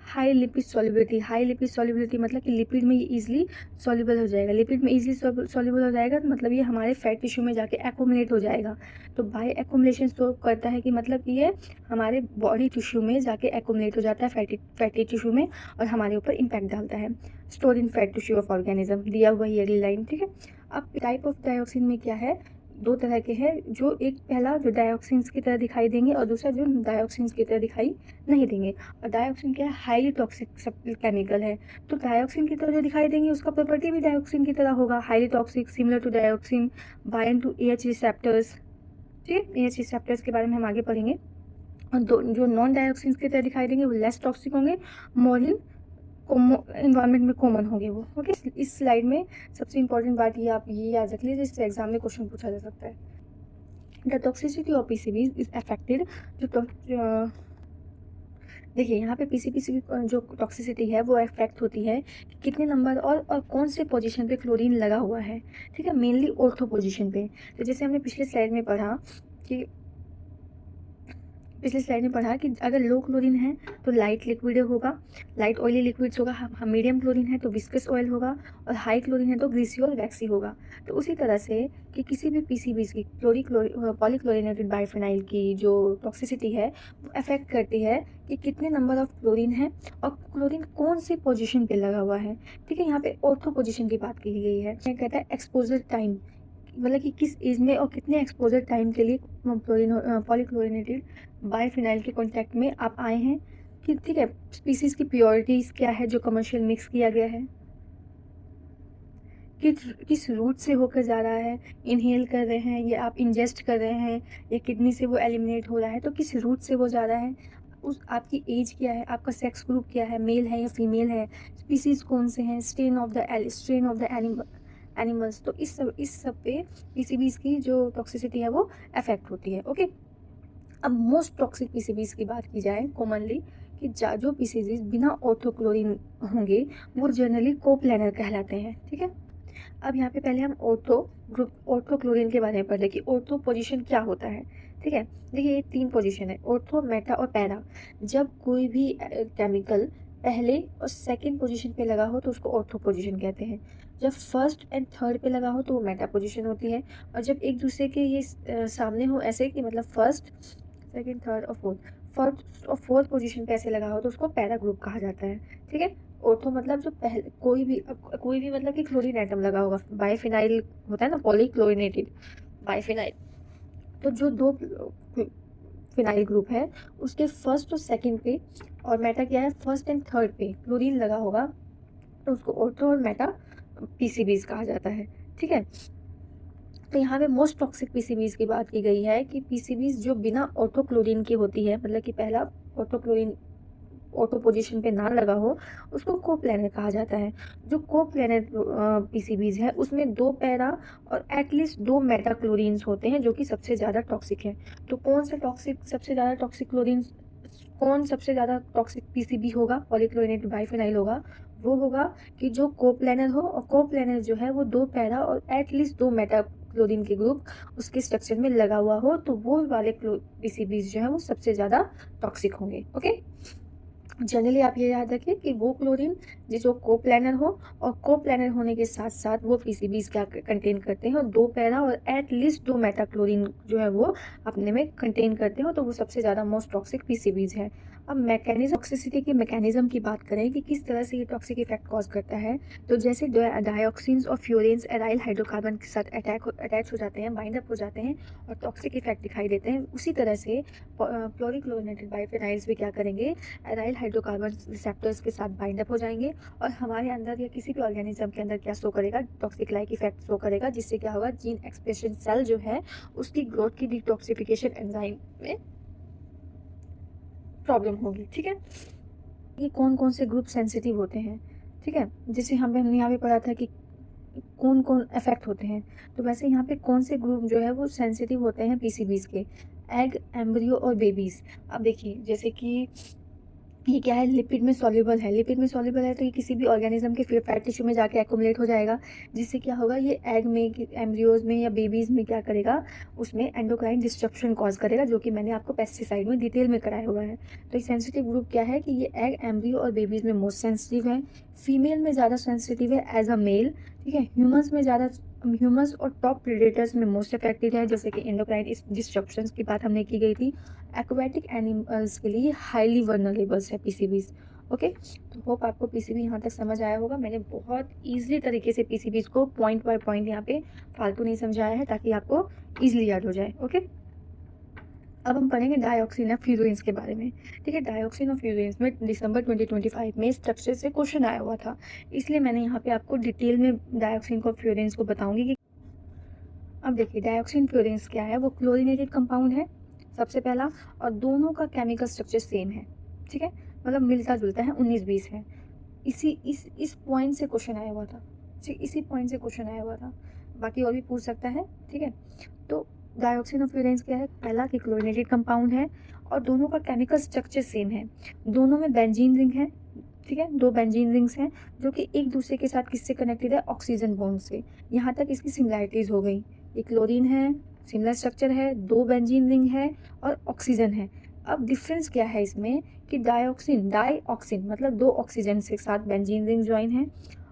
हाई लिपिड सॉल्युबिलिटी मतलब कि लिपिड में ये ईजिली सॉल्युबल हो जाएगा। लिपिड में ईजिली सॉल्युबल हो जाएगा तो मतलब ये हमारे फैट टिश्यू में जाके एक्युमुलेट हो जाएगा। तो बाय एक्युमुलेशन तो करता है कि मतलब कि ये हमारे बॉडी टिश्यू में जाके एक्युमुलेट हो जाता है, फैटी टिश्यू में, और हमारे ऊपर इम्पैक्ट डालता है। Store in fat tissue of organism, दिया हुआ ये लाइन। ठीक है, अब टाइप ऑफ डाइऑक्सिन में क्या है, दो तरह के हैं, जो एक पहला जो डायोक्सिन्स की तरह दिखाई देंगे और दूसरा जो डायोक्सिन्स की तरह दिखाई नहीं देंगे। और डायोक्सिन क्या है, हाईली टॉक्सिक केमिकल है। तो डायोक्सिन की तरह जो दिखाई देंगे उसका प्रॉपर्टी भी डायोक्सिन की तरह होगा, highly toxic, similar to dioxin, bind to H receptors. ठीक है, एच रिसेप्टर्स के बारे में हम आगे पढ़ेंगे। और जो नॉन डायोक्सिन्स की तरह दिखाई देंगे वो लेस टॉक्सिक होंगे, मोर इन इन्वायरमेंट में कॉमन होंगे वो। ओके, इस स्लाइड में सबसे इंपॉर्टेंट बात ये आप ये याद रख लीजिए, जिससे एग्जाम में क्वेश्चन पूछा जा सकता है। The toxicity of PCBs is affected, देखिए यहाँ पे पीसीबी की जो टॉक्सिसिटी है वो अफेक्ट होती है कि कितने नंबर और कौन से पोजीशन पे क्लोरीन लगा हुआ है। ठीक है, मेनली ऑर्थो पोजीशन पे। तो जैसे हमने पिछले स्लाइड में पढ़ा कि अगर लो क्लोरीन है तो लाइट लिक्विड होगा, लाइट ऑयली लिक्विड्स होगा। मीडियम क्लोरीन है तो विस्कस ऑयल होगा, और हाई क्लोरीन है तो ग्रीसी और वैक्सी होगा। तो उसी तरह से कि किसी भी पीसीबीज की पॉलीक्लोरिनेटेड बाइफेनाइल की जो टॉक्सिसिटी है वो अफेक्ट करती है कि कितने नंबर ऑफ क्लोरीन है और क्लोरीन कौन सी पोजीशन पे लगा हुआ है। ठीक है, यहाँ पे ऑर्थो पोजीशन की बात की गई है। क्या कहता है, एक्सपोजर टाइम, मतलब कि किस एज में और कितने एक्सपोजर टाइम के लिए पॉलीक्लोरिनेटेड बाइफिनाइल के कांटेक्ट में आप आए हैं। कि ठीक है, स्पीसीज की प्योरिटीज क्या है जो कमर्शियल मिक्स किया गया है, किस रूट से होकर जा रहा है, इनहेल कर रहे हैं या आप इंजेस्ट कर रहे हैं या किडनी से वो एलिमिनेट हो रहा है, तो किस रूट से वो जा रहा है, उस आपकी एज क्या है, आपका सेक्स ग्रुप क्या है, मेल है या फीमेल है, स्पीसीज कौन से हैं, स्ट्रेन ऑफ द एनिमल्स। तो इस सब पे पीसीबीज की जो टॉक्सिसिटी है वो अफेक्ट होती है। ओके, अब मोस्ट टॉक्सिक पीसीबीज की बात की जाए कॉमनली कि जो पीसीबीज बिना ऑर्थोक्लोरीन होंगे वो जनरली कोप्लेनर कहलाते हैं। ठीक है, अब यहाँ पे पहले हम ऑर्थोक्लोरीन के बारे में पढ़ लें कि ऑर्थो पोजीशन क्या होता है। ठीक है, देखिए ये 3 पोजीशन है, ऑर्थो, मेटा और पैरा। जब कोई भी केमिकल पहले और सेकंड पोजीशन पे लगा हो तो उसको ऑर्थो पोजीशन कहते हैं। जब फर्स्ट एंड थर्ड पे लगा हो तो वो मेटा पोजीशन होती है। और जब एक दूसरे के ये सामने हो, ऐसे कि मतलब फर्स्ट, सेकंड, थर्ड और फोर्थ पोजीशन पे ऐसे लगा हो तो उसको पैरा ग्रुप कहा जाता है। ठीक है, ऑर्थो मतलब जो पहले कोई भी मतलब कि क्लोरीन एटम लगा होगा, बाइफिनाइल होता है ना, पॉलीक्लोरिनेटेड बाइफिनाइल। तो जो 2 फिनाइल ग्रुप है उसके फर्स्ट और सेकंड पे, और मेटा क्या है, फर्स्ट एंड थर्ड पे क्लोरीन लगा होगा तो उसको ऑर्थो और मेटा पीसीबीज कहा जाता है। ठीक है, तो यहाँ पे मोस्ट टॉक्सिक पीसीबीज की बात की गई है कि पीसीबीज जो बिना ऑर्थोक्लोरीन की होती है, मतलब कि पहला ऑर्थोक्लोरीन ऑटो पोजीशन पे ना लगा हो, उसको कोप्लेनर कहा जाता है। जो कोप्लेनर पीसीबीज है उसमें 2 पैरा और एटलीस्ट 2 मेटा क्लोरीन्स होते हैं जो कि सबसे ज़्यादा टॉक्सिक है। तो कौन सबसे ज़्यादा टॉक्सिक पीसीबी होगा, पॉलीक्लोरिनेटेड बाइफेनाइल होगा, वो होगा कि जो कोप्लेनर हो, और कोप्लेनर जो है वो 2 पैरा और एटलीस्ट 2 मेटा क्लोरीन के ग्रुप उसके स्ट्रक्चर में लगा हुआ हो, तो वो वाले पीसीबीज जो है वो सबसे ज़्यादा टॉक्सिक होंगे। ओके, जनरली आप ये याद रखिए कि वो क्लोरीन जो कोप्लेनर हो, और कोप्लेनर होने के साथ साथ वो पीसीबीज क्या कंटेन करते हैं, और 2 पैरा और एटलीस्ट 2 मेटा क्लोरीन जो है वो अपने में कंटेन करते हो, तो वो सबसे ज़्यादा मोस्ट टॉक्सिक पीसीबीज है। अब टॉक्सिसिटी के मैकेनिज्म की बात करें कि किस तरह से ये टॉक्सिक इफेक्ट कॉज करता है, तो जैसे डायोक्सिन्स और फ्यूरेन्स एराइल हाइड्रोकार्बन के साथ अटैच हो जाते हैं, बाइंड अप हो जाते हैं और टॉक्सिक इफेक्ट दिखाई देते हैं, उसी तरह से क्लोरीक्लोरिनेटेड बाइफेनाइल्स भी क्या करेंगे, एराइल हाइड्रोकार्बन रिसेप्टर्स के साथ बाइंड अप हो जाएंगे और हमारे अंदर या किसी भी ऑर्गेनिज्म के अंदर क्या शो करेगा, टॉक्सिक लाइक इफेक्ट शो करेगा, जिससे क्या होगा, जीन एक्सप्रेशन सेल जो है उसकी ग्रोथ की डिटॉक्सिफिकेशन एंजाइम में प्रॉब्लम होगी। ठीक है, ये कौन कौन से ग्रुप सेंसिटिव होते हैं। ठीक है, जैसे हमने यहाँ पे पढ़ा था कि कौन कौन अफेक्ट होते हैं, तो वैसे यहाँ पे कौन से ग्रुप जो है वो सेंसिटिव होते हैं पीसीबीज के, एग, एम्ब्रियो और बेबीज। अब देखिए जैसे कि ये क्या है, लिपिड में सॉल्युबल है, तो ये किसी भी ऑर्गेनिज्म के फैट टिश्यू में जाके एक्युमुलेट हो जाएगा, जिससे क्या होगा, ये एग में, एम्ब्रियोज में या बेबीज में क्या करेगा, उसमें एंडोक्राइन डिस्ट्रप्शन कॉज करेगा, जो कि मैंने आपको पेस्टिसाइड में डिटेल में कराया हुआ है। तो ये सेंसिटिव ग्रुप क्या है कि ये एग, एम्ब्रियो और बेबीज में मोस्ट सेंसिटिव है, फीमेल में ज़्यादा सेंसिटिव है एज अ मेल। ठीक है, ह्यूमंस और टॉप प्रेडेटर्स में मोस्ट अफेक्टेड है, जैसे कि एंडोक्राइन डिस्ट्रप्शंस की बात हमने की गई थी। एक्वेटिक एनिमल्स के लिए हाईली वर्नरेबल्स है पीसीबीज। ओके, तो होप आपको पीसीबी यहाँ तक समझ आया होगा। मैंने बहुत ईजिली तरीके से पीसीबीज को पॉइंट बाय पॉइंट यहाँ पे फालतू नहीं समझाया है, ताकि आपको ईजिली याद हो जाए। ओके, अब हम पढ़ेंगे डाइऑक्सिन ऑफ फ्यूरेंस के बारे में। ठीक है, डाइऑक्सिन ऑफ फ्यूरेंस में दिसंबर 2025 में स्ट्रक्चर से क्वेश्चन आया हुआ था, इसलिए मैंने यहाँ पे आपको डिटेल में डाइऑक्सिन ऑफ फ्यूरेंस को बताऊंगी कि अब देखिए डाइऑक्सिन फ्यूरेंस क्या है। वो क्लोरीनेटेड कंपाउंड है सबसे पहला, और दोनों का केमिकल स्ट्रक्चर सेम है। ठीक है, मतलब मिलता जुलता है, 19-20 है। इस पॉइंट से क्वेश्चन आया हुआ था। ठीक, इसी पॉइंट से क्वेश्चन आया हुआ था, बाकी और भी पूछ सकता है। ठीक है, तो डाइऑक्सिन ऑफ फ्यूरेंस क्या है, पहला कि क्लोरीनेटेड कंपाउंड है और दोनों का केमिकल स्ट्रक्चर सेम है। दोनों में बेंजीन रिंग है। ठीक है, 2 बेंजीन रिंग्स हैं जो कि एक दूसरे के साथ किससे कनेक्टेड है, ऑक्सीजन बॉन्ड से। यहाँ तक इसकी सिमिलैरिटीज हो गई। एक क्लोरीन है, सिमिलर स्ट्रक्चर है, 2 बेंजीन रिंग है और ऑक्सीजन है। अब डिफरेंस क्या है इसमें कि डाइऑक्सिन मतलब 2 ऑक्सीजन के साथ बेंजीन रिंग ज्वाइन है,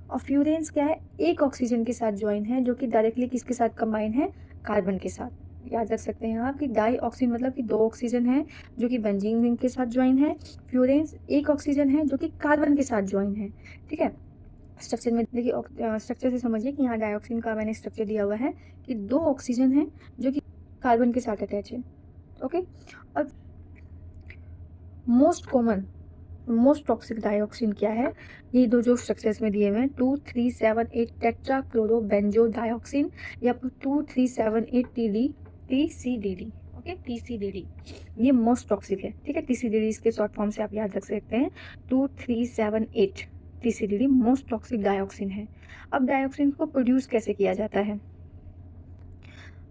और फ्यूरेंस क्या है, एक ऑक्सीजन के साथ ज्वाइन है जो कि डायरेक्टली किसके साथ कंबाइन है, कार्बन के साथ। याद रख सकते हैं आप कि डाइऑक्सिन मतलब कि 2 ऑक्सीजन है जो कि बेंजीन रिंग के साथ ज्वाइन है, फ्यूरेंस एक ऑक्सीजन है जो कि कार्बन के साथ ज्वाइन है। ठीक है, स्ट्रक्चर में देखिए, स्ट्रक्चर से समझिए कि यहाँ डाइऑक्सिन का मैंने स्ट्रक्चर दिया हुआ है कि 2 ऑक्सीजन है जो कि कार्बन के साथ अटैच है। ओके, और मोस्ट टॉक्सिक डाइऑक्सिन क्या है, ये दो जो स्ट्रक्चर्स में दिए हुए हैं, 2378 टेट्रा क्लोरो बेंजो डाइऑक्सिन या 2378 TCDD। ओके, TCDD ये मोस्ट टॉक्सिक है। ठीक है, TCDD इसके शॉर्ट फॉर्म से आप याद रख सकते हैं, 2378 TCDD मोस्ट टॉक्सिक डाइऑक्सिन है। अब डाइऑक्सिन को प्रोड्यूस कैसे किया जाता है,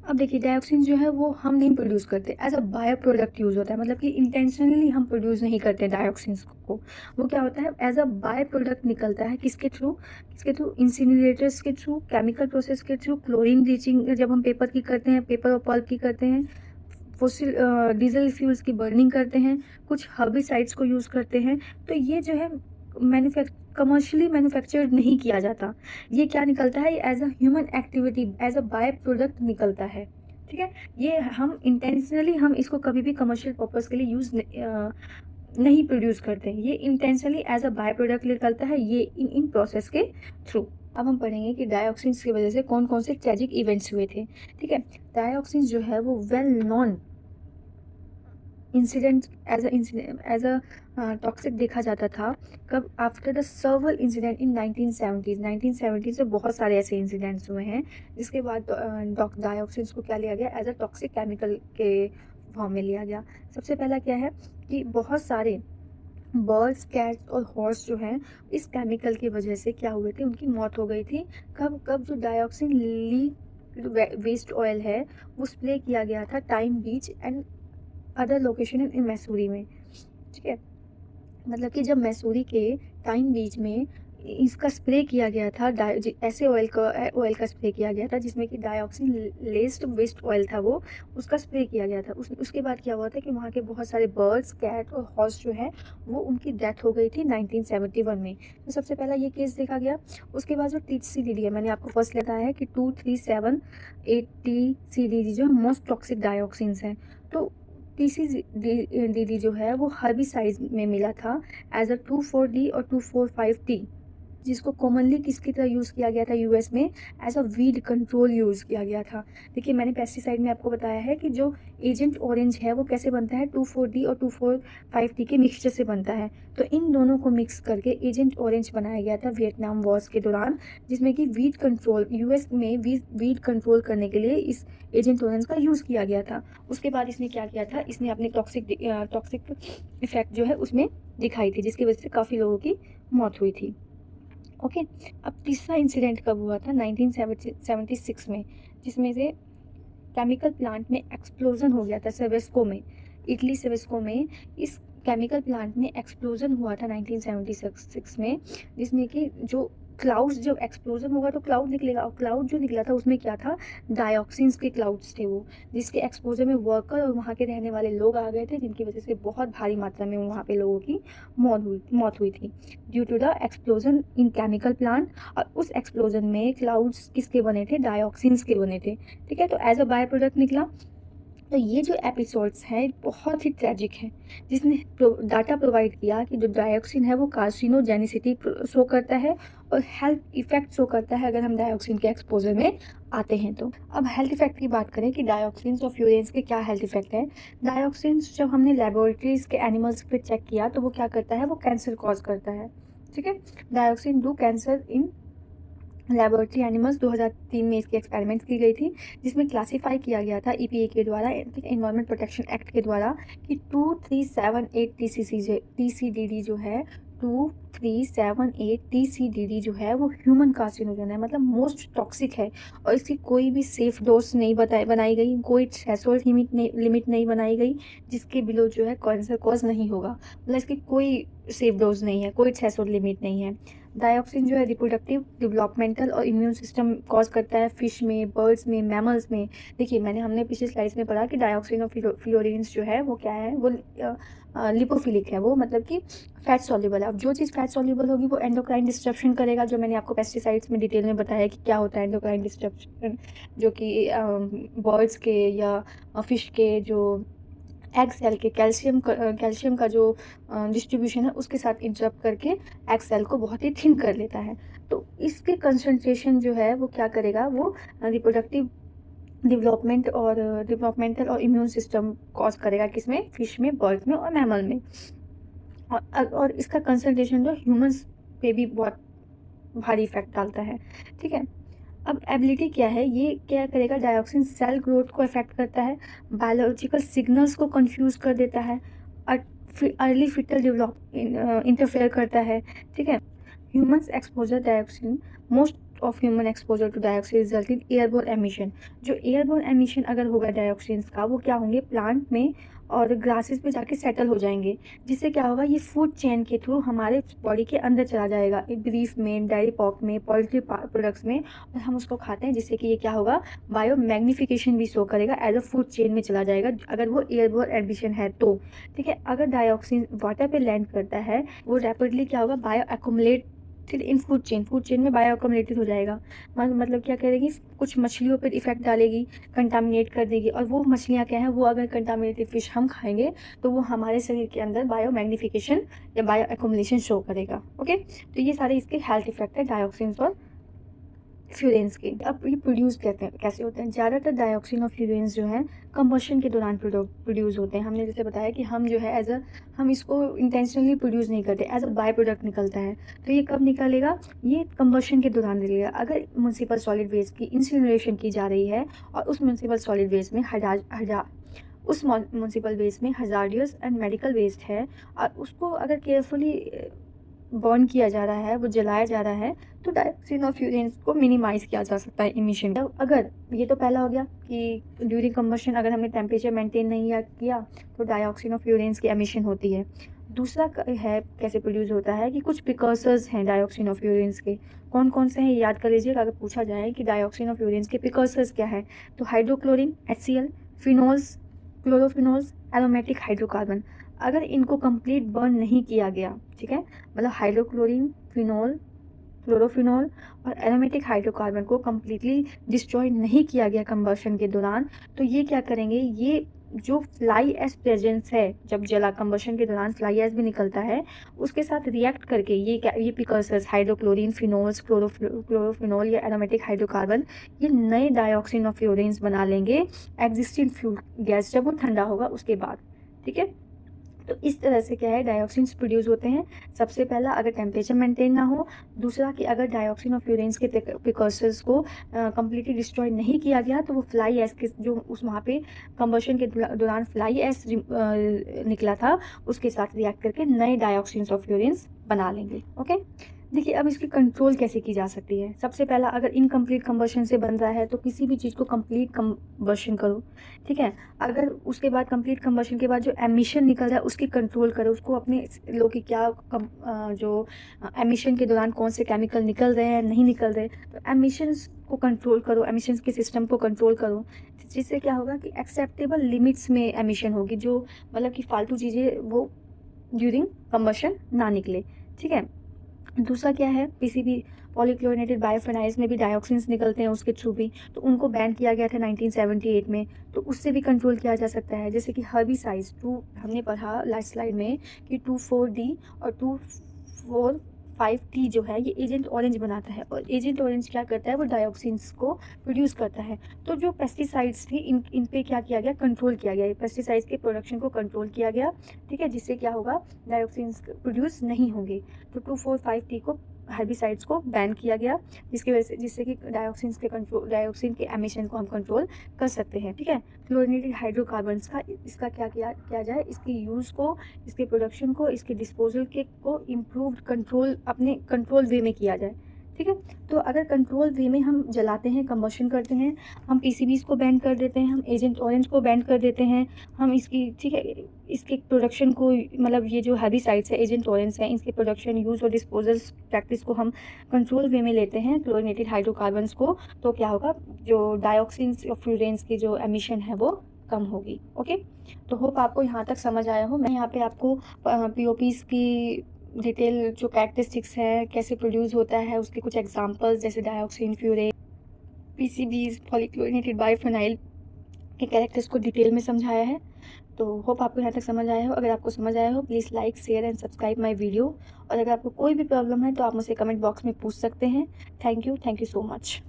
अब देखिए डाइऑक्सिन जो है वो हम नहीं प्रोड्यूस करते, as a bio product use होता है। मतलब कि इंटेंशनली हम प्रोड्यूस नहीं करते डाइऑक्सिन को। वो क्या होता है, एज अ बायो प्रोडक्ट निकलता है किसके थ्रू, इंसिनरेटर्स के थ्रू, केमिकल प्रोसेस के थ्रू, क्लोरीन ब्लीचिंग जब हम पेपर की करते हैं, पेपर और पल्प की करते हैं, फोसिल डीजल फ्यूल्स की बर्निंग करते हैं, कुछ हर्बिसाइड्स को यूज़ करते हैं। तो ये जो है कमर्शियली मैन्युफैक्चर्ड नहीं किया जाता। ये क्या निकलता है, as a human activity, as a byproduct निकलता है। ठीक है, ये हम इंटेंशनली हम इसको कभी भी कमर्शियल पर्पस के लिए यूज़ नहीं प्रोड्यूस करते। ये intentionally as a byproduct निकलता है, ये इन प्रोसेस के थ्रू। अब हम पढ़ेंगे कि डाइऑक्सिन की वजह से कौन कौन से ट्रेजिक इवेंट्स हुए थे। ठीक है, डाइऑक्सिन जो है वो well known incident as a toxic देखा जाता था कब, आफ्टर द सर्वल इंसिडेंट इन 1970s से बहुत सारे ऐसे इंसिडेंट्स हुए हैं जिसके बाद डाइऑक्सिन को क्या लिया गया, एज अ टॉक्सिक केमिकल के फॉर्म में लिया गया। सबसे पहला क्या है कि बहुत सारे बर्ड्स, कैट्स और हॉर्स जो हैं इस केमिकल की वजह से क्या हुए थे, उनकी मौत हो गई थी। कब जो डाइऑक्सिन वेस्ट ऑयल है वो स्प्रे किया गया था time beach and other location in Mussoorie में। ठीक है, मतलब कि जब मैसूरी के टाइम बीच में इसका स्प्रे किया गया था, ऐसे ऑयल का स्प्रे किया गया था जिसमें कि डाइऑक्सिन लेस्ड वेस्ट ऑयल था, वो उसका स्प्रे किया गया था। उसके बाद क्या हुआ था कि वहाँ के बहुत सारे बर्ड्स, कैट और हॉर्स जो है वो उनकी डेथ हो गई थी 1971 में। तो सबसे पहला ये केस देखा गया। उसके बाद जो TCDD है, मैंने आपको फर्स्ट बताया है कि 2378 TCDD जो मोस्ट टॉक्सिक डाइऑक्सिन्स हैं। तो TCDD जो है वो हर्बिसाइड्स में मिला था एज अ 24D और 245T, जिसको कॉमनली किसकी तरह यूज़ किया गया था यूएस में, as a weed control use किया गया था। देखिए मैंने पेस्टिसाइड में आपको बताया है कि जो एजेंट ऑरेंज है वो कैसे बनता है, 24D और 245T के मिक्सचर से बनता है। तो इन दोनों को मिक्स करके एजेंट ऑरेंज बनाया गया था वियतनाम वॉर्स के दौरान, जिसमें कि वीड कंट्रोल, यूएस में वीड कंट्रोल करने के लिए इस एजेंट ऑरेंज का यूज़ किया गया था। उसके बाद इसने क्या किया था, इसने अपने टॉक्सिक इफेक्ट जो है उसमें दिखाई थी, जिसकी वजह से काफ़ी लोगों की मौत हुई थी। ओके, अब तीसरा इंसिडेंट कब हुआ था, 1976 में, जिसमें से केमिकल प्लांट में एक्सप्लोजन हो गया था सेवेस्को में, इटली सेवेस्को में। इस केमिकल प्लांट में एक्सप्लोजन हुआ था 1976 में, जिसमें कि जो क्लाउड्स, जब एक्सप्लोजन होगा तो क्लाउड निकलेगा, और क्लाउड जो निकला था उसमें क्या था, डाइऑक्सिन्स के क्लाउड्स थे वो, जिसके एक्सपोजर में वर्कर और वहाँ के रहने वाले लोग आ गए थे, जिनकी वजह से बहुत भारी मात्रा में वहाँ पे लोगों की मौत हुई थी due to the explosion in chemical plant. और उस एक्सप्लोजन में क्लाउड्स किसके बने थे, डाइऑक्सिन्स के बने थे। ठीक है, तो एज अ बाय प्रोडक्ट निकला। तो ये जो एपिसोड्स हैं बहुत ही ट्रेजिक हैं, जिसने डाटा प्रोवाइड किया कि जो डायोक्सिन है वो कार्सिनोजेनिसिटी शो करता है और हेल्थ इफेक्ट शो करता है अगर हम डायोक्सिन के एक्सपोजर में आते हैं तो। अब हेल्थ इफेक्ट की बात करें कि डायोक्सिन्स और फ्यूरेंस के क्या हेल्थ इफेक्ट हैं। डायोक्सिन्स जब हमने लेबोरेटरीज के एनिमल्स पे चेक किया तो वो क्या करता है, वो कैंसर कॉज करता है। ठीक है, dioxin do cancer in laboratory animals 2003 में इसकी एक्सपेरिमेंट्स की गई थी, जिसमें क्लासिफाई किया गया था ईपीए के द्वारा, एनवायरमेंट प्रोटेक्शन एक्ट के द्वारा, कि 2378 टीसीडीडी जो है 2378 टीसीडीडी जो है वो ह्यूमन कार्सिनोजन है, मतलब मोस्ट टॉक्सिक है। और इसकी कोई भी सेफ डोज नहीं बनाई गई, कोई थ्रेशोल्ड लिमिट नहीं बनाई गई जिसके बिलो जो है कैंसर कॉज नहीं होगा, मतलब इसकी कोई सेफ डोज नहीं है, कोई थ्रेशोल्ड लिमिट नहीं है। डायोक्सिन जो है रिप्रोडक्टिव, डेवलपमेंटल और इम्यून सिस्टम कॉज करता है फिश में, बर्ड्स में, मैमल्स में। देखिए हमने पिछले स्लाइड्स में पढ़ा कि डायोक्सिन और फ्लोरीन्स जो है वो क्या है, वो लिपोफिलिक है, वो मतलब कि फैट सॉल्युबल है। अब जो चीज़ फैट सॉल्युबल होगी वो एंडोक्राइन डिस्ट्रप्शन करेगा, जो मैंने आपको पेस्टिसाइड्स में डिटेल में बताया कि क्या होता है एंडोक्राइन डिस्ट्रप्शन, जो कि बर्ड्स के या फिश के जो एग सेल के कैल्शियम का जो डिस्ट्रीब्यूशन है उसके साथ इंटरप्ट करके एग सेल को बहुत ही थिन कर लेता है। तो इसके कंसंट्रेशन जो है वो क्या करेगा, वो रिप्रोडक्टिव डेवलपमेंटल और इम्यून सिस्टम कॉज करेगा, किसमें, फिश में, बर्ड्स में और मैमल में। और इसका कंसंट्रेशन जो ह्यूमंस पे भी बहुत भारी इफेक्ट डालता है। ठीक है, अब एबिलिटी क्या है, ये क्या करेगा, डायोक्सिन सेल ग्रोथ को अफेक्ट करता है, बायोलॉजिकल सिग्नल्स को कंफ्यूज कर देता है, अर्ली फिटल डेवलप इंटरफेयर करता है। ठीक है, humans exposure dioxin, most of human exposure to dioxin result in airborne emission. जो एयरबोर्न एमिशन अगर होगा डायोक्सिन का, वो क्या होंगे, प्लांट में और ग्रासेस पे जाके सेटल हो जाएंगे, जिससे क्या होगा, ये फूड चेन के थ्रू हमारे बॉडी के अंदर चला जाएगा, बीफ में, डेयरी पॉक में, पोल्ट्री प्रोडक्ट्स में, और हम उसको खाते हैं, जिससे कि ये क्या होगा, बायो मैग्निफिकेशन भी शो करेगा, एज अ फूड चेन में चला जाएगा अगर वो एयरबोर्न एमिशन है तो। ठीक है, अगर डायोक्सिन वाटर पे लैंड करता है, वो रैपिडली क्या होगा, bio accumulate in food chain में बायो अकोमोडेटेड हो जाएगा। मतलब क्या करेगी, कुछ मछलियों पर इफेक्ट डालेगी, कंटामिनेट कर देगी, और वो मछलियाँ क्या है, वो अगर कंटामिनेटेड फिश हम खाएंगे तो वो हमारे शरीर के अंदर बायो मैग्निफिकेशन या बायो एकोमुलेशन शो करेगा। ओके, तो ये सारे इसके हेल्थ इफेक्ट है डायोक्सिन और फ्यूरेंस के। अब ये प्रोड्यूस कैसे होते हैं, ज़्यादातर डायोक्सिन और फ्यूरेंस जो है कंबशन के दौरान प्रोड्यूस होते हैं। हमने जैसे बताया कि हम जो है हम इसको इंटेंशनली प्रोड्यूस नहीं करते, एज अ बाय प्रोडक्ट निकलता है। तो ये कब निकलेगा, ये कंबशन के दौरान निकलेगा। अगर म्युनिसिपल सॉलिड वेस्ट की इंसिनरेशन की जा रही है और उस म्युनिसिपल सॉलिड वेस्ट में उस म्युनिसिपल वेस्ट में हजार्डियस एंड मेडिकल वेस्ट है, और उसको अगर केयरफुली बर्न किया जा रहा है, वो जलाया जा रहा है, तो डायोक्सिन और फ्यूरेंस को मिनिमाइज किया जा सकता है इमिशन। अगर ये तो पहला हो गया कि ड्यूरिंग कंबशन अगर हमने टेम्परेचर मेंटेन नहीं किया तो डायोक्सिन और फ्यूरेंस की एमिशन होती है। दूसरा है कैसे प्रोड्यूस होता है, कि कुछ प्रिकर्सर्स हैं डायोक्सिन और फ्यूरेंस के। कौन कौन से हैं, याद कर लीजिएगा अगर पूछा जाए कि डायोक्सिन और फ्यूरेंस के प्रिकर्सर्स क्या है, तो हाइड्रोक्लोरिन HCl, फिनोल्स, क्लोरोफिनोल्स, एरोमेटिक हाइड्रोकार्बन। अगर इनको कंप्लीट बर्न नहीं किया गया, ठीक है, मतलब हाइड्रोक्लोरिन, फिनोल, क्लोरोफिनोल और एरोमेटिक हाइड्रोकार्बन को कम्प्लीटली डिस्ट्रॉय नहीं किया गया कंबशन के दौरान, तो ये क्या करेंगे, ये जो फ्लाई एश प्रेजेंस है, जब जला कंबशन के दौरान फ्लाई एश भी निकलता है, उसके साथ रिएक्ट करके ये प्रिकर्सर्स हाइड्रोक्लोरिन, फिनोल्स, क्लोरोफिनोल या एरोमेटिक हाइड्रोकार्बन, ये नए डायोक्सिन और फ्यूरेंस बना लेंगे एग्जिस्टिंग फ्यूल गैस जब वो ठंडा होगा उसके बाद। ठीक है, तो इस तरह से क्या है, डायोक्सिन्स प्रोड्यूस होते हैं। सबसे पहला, अगर टेम्परेचर मेंटेन ना हो। दूसरा कि अगर डायोक्सिन और फ्यूरेंस के प्रिकर्सर्स को कम्प्लीटली डिस्ट्रॉय नहीं किया गया, तो वो फ्लाई एश के जो उस वहाँ पे कंबशन के दौरान फ्लाई एश निकला था, उसके साथ रिएक्ट करके नए डायोक्सिन्स और फ्यूरेंस बना लेंगे। ओके, देखिए अब इसकी कंट्रोल कैसे की जा सकती है। सबसे पहला, अगर इनकम्प्लीट कंबशन से बन रहा है तो किसी भी चीज़ को कंप्लीट कंबशन करो। ठीक है, अगर उसके बाद कंप्लीट कंबशन के बाद जो एमिशन निकल रहा है उसकी कंट्रोल करो, उसको अपने लो कि क्या जो एमिशन के दौरान कौन से केमिकल निकल रहे हैं, नहीं निकल रहे, तो एमिशंस को कंट्रोल करो, एमिशंस के सिस्टम को कंट्रोल करो, जिससे क्या होगा कि एक्सेप्टेबल लिमिट्स में एमिशन होगी, जो मतलब कि फालतू चीज़ें वो ड्यूरिंग कंबशन ना निकले। ठीक है, दूसरा क्या है, पीसीबी पॉलीक्लोरिनेटेड बायोफिनाइल्स में भी डायोक्सिन्स निकलते हैं उसके थ्रू भी, तो उनको बैन किया गया था 1978 में, तो उससे भी कंट्रोल किया जा सकता है। जैसे कि हर्बिसाइड्स, हमने पढ़ा लास्ट स्लाइड में कि 2,4-D और 2,4,5-T जो है ये एजेंट ऑरेंज बनाता है, और एजेंट ऑरेंज क्या करता है, वो डायोक्सिन्स को प्रोड्यूस करता है। तो जो पेस्टिसाइड्स थी इन पे क्या किया गया, कंट्रोल किया गया, पेस्टिसाइड्स के प्रोडक्शन को कंट्रोल किया गया, ठीक है, जिससे क्या होगा, डायोक्सिन्स प्रोड्यूस नहीं होंगे। तो 2,4,5-T को हर्बिसाइड्स को बैन किया गया, जिसकी वजह से जिससे कि डायोक्सिन के एमिशन को हम कंट्रोल कर सकते हैं, ठीक है। क्लोरिनेटेड हाइड्रोकार्बन्स का इसका क्या किया जाए, इसके यूज़ को, इसके प्रोडक्शन को, इसके डिस्पोजल को इम्प्रूव्ड कंट्रोल, अपने कंट्रोल वे में किया जाए, ठीक है। तो अगर कंट्रोल वे में हम जलाते हैं, कंबशन करते हैं, हम पीसीबीज को बैन कर देते हैं, हम एजेंट ऑरेंज को बैन कर देते हैं, हम इसकी, ठीक है, इसके प्रोडक्शन को, मतलब ये जो हेर्बिसाइड्स है, एजेंट ऑरेंज है, इसके प्रोडक्शन, यूज़ और डिस्पोजल प्रैक्टिस को हम कंट्रोल वे में लेते हैं, क्लोरिनेटेड हाइड्रोकार्बन्स को, तो क्या होगा, जो डायोक्सिन्स और फ्यूरेंस की जो एमिशन है वो कम होगी। ओके, तो होप आपको यहाँ तक समझ आया हो। मैं यहाँ पे आपको पीओपीज़ की डिटेल जो कैरेक्टरिस्टिक्स है, कैसे प्रोड्यूस होता है, उसके कुछ एग्जांपल्स जैसे डायोक्सिन, फ्यूरेन, पीसीबीज, पॉलीक्लोरिनेटेड बायोफिनाइल के कैरेक्टर्स को डिटेल में समझाया है। तो होप आपको यहाँ तक समझ आया हो। अगर आपको समझ आया हो, please like, share and subscribe my video. और अगर आपको कोई भी प्रॉब्लम है तो आप मुझसे कमेंट बॉक्स में पूछ सकते हैं। Thank you so much.